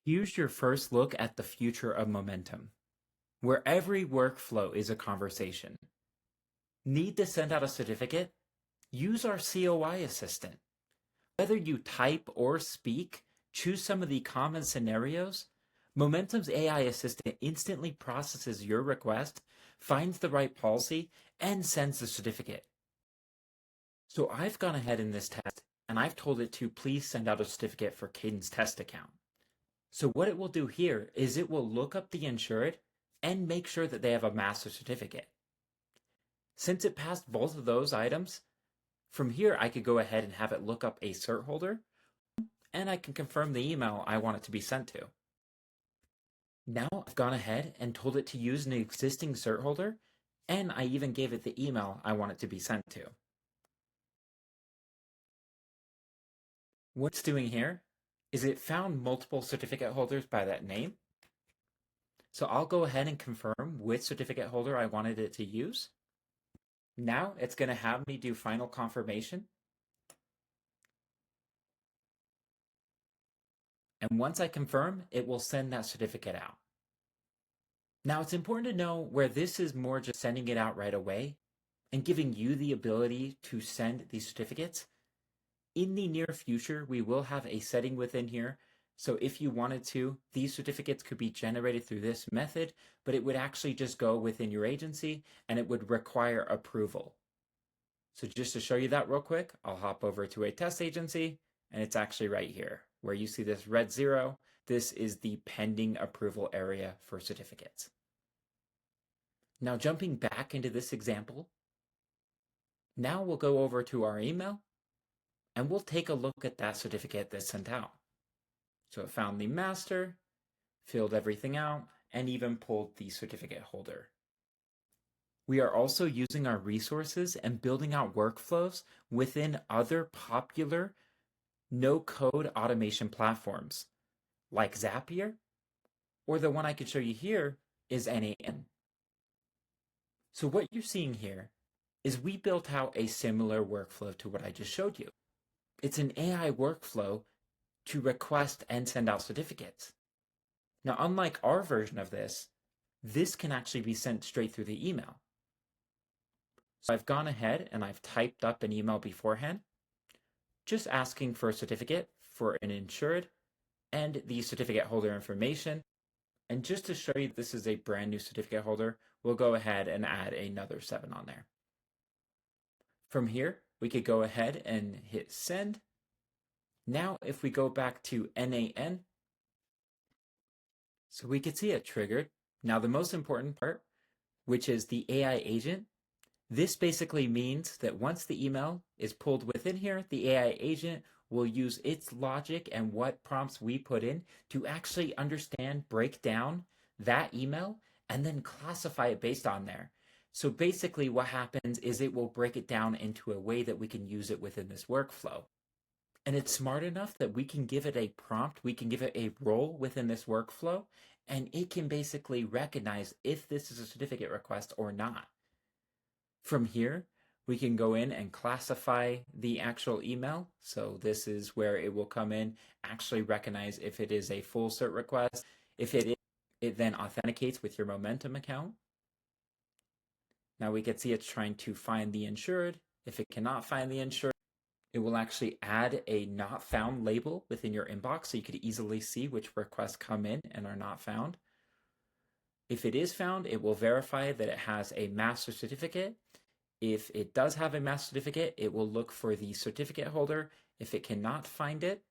Here's your first look at the future of Momentum, where every workflow is a conversation. Need to send out a certificate? Use our COI assistant. Whether you type or speak, choose some of the common scenarios. Momentum's AI assistant instantly processes your request, finds the right policy, and sends the certificate. So I've gone ahead in this test and I've told it to please send out a certificate for Cadence test account. So what it will do here is it will look up the insured and make sure that they have a master certificate. Since it passed both of those items, from here I could go ahead and have it look up a cert holder, and I can confirm the email I want it to be sent to. Now I've gone ahead and told it to use an existing cert holder, and I even gave it the email I want it to be sent to. What it's doing here is it found multiple certificate holders by that name. So I'll go ahead and confirm which certificate holder I wanted it to use. Now it's going to have me do final confirmation. And once I confirm, it will send that certificate out. Now it's important to know where this is more just sending it out right away and giving you the ability to send these certificates. In the near future, we will have a setting within here. So if you wanted to, these certificates could be generated through this method, but it would actually just go within your agency and it would require approval. So just to show you that real quick, I'll hop over to a test agency and it's actually right here where you see this red 0. This is the pending approval area for certificates. Now jumping back into this example, now we'll go over to our email and we'll take a look at that certificate that's sent out. So it found the master, filled everything out, and even pulled the certificate holder. We are also using our resources and building out workflows within other popular no-code automation platforms like Zapier, or the one I could show you here is NAN. So what you're seeing here is we built out a similar workflow to what I just showed you. It's an AI workflow to request and send out certificates. Now, unlike our version of this can actually be sent straight through the email. So I've gone ahead and I've typed up an email beforehand, just asking for a certificate for an insured and the certificate holder information. And just to show you this is a brand new certificate holder, we'll go ahead and add another 7 on there. From here, we could go ahead and hit send. Now, if we go back to NAN, so we could see it triggered. Now, the most important part, which is the AI agent, this basically means that once the email is pulled within here, the AI agent will use its logic and what prompts we put in to actually understand, break down that email, and then classify it based on there. So basically what happens is it will break it down into a way that we can use it within this workflow. And it's smart enough that we can give it a prompt, we can give it a role within this workflow, and it can basically recognize if this is a certificate request or not. From here, we can go in and classify the actual email. So this is where it will come in, actually recognize if it is a full cert request. If it is, it then authenticates with your Momentum account. Now we can see it's trying to find the insured. If it cannot find the insured, it will actually add a not found label within your inbox so you could easily see which requests come in and are not found. If it is found, it will verify that it has a master certificate. If it does have a master certificate, it will look for the certificate holder. If it cannot find it,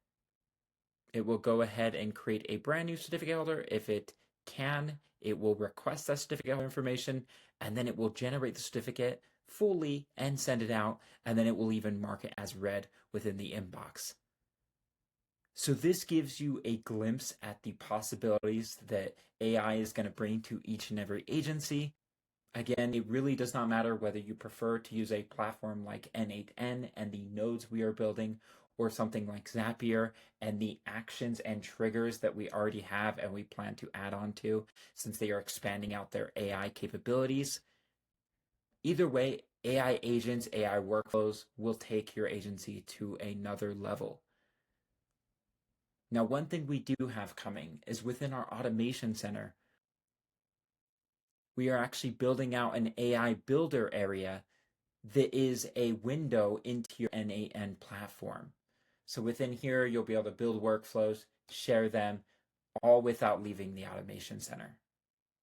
it will go ahead and create a brand new certificate holder. If it can, it will request that certificate holder information, and then it will generate the certificate fully and send it out, and then it will even mark it as read within the inbox. So this gives you a glimpse at the possibilities that AI is going to bring to each and every agency. Again, it really does not matter whether you prefer to use a platform like N8N and the nodes we are building, or something like Zapier and the actions and triggers that we already have and we plan to add on to since they are expanding out their AI capabilities. Either way, AI agents, AI workflows will take your agency to another level. Now, one thing we do have coming is within our automation center, we are actually building out an AI builder area that is a window into your N8N platform. So within here, you'll be able to build workflows, share them, all without leaving the automation center.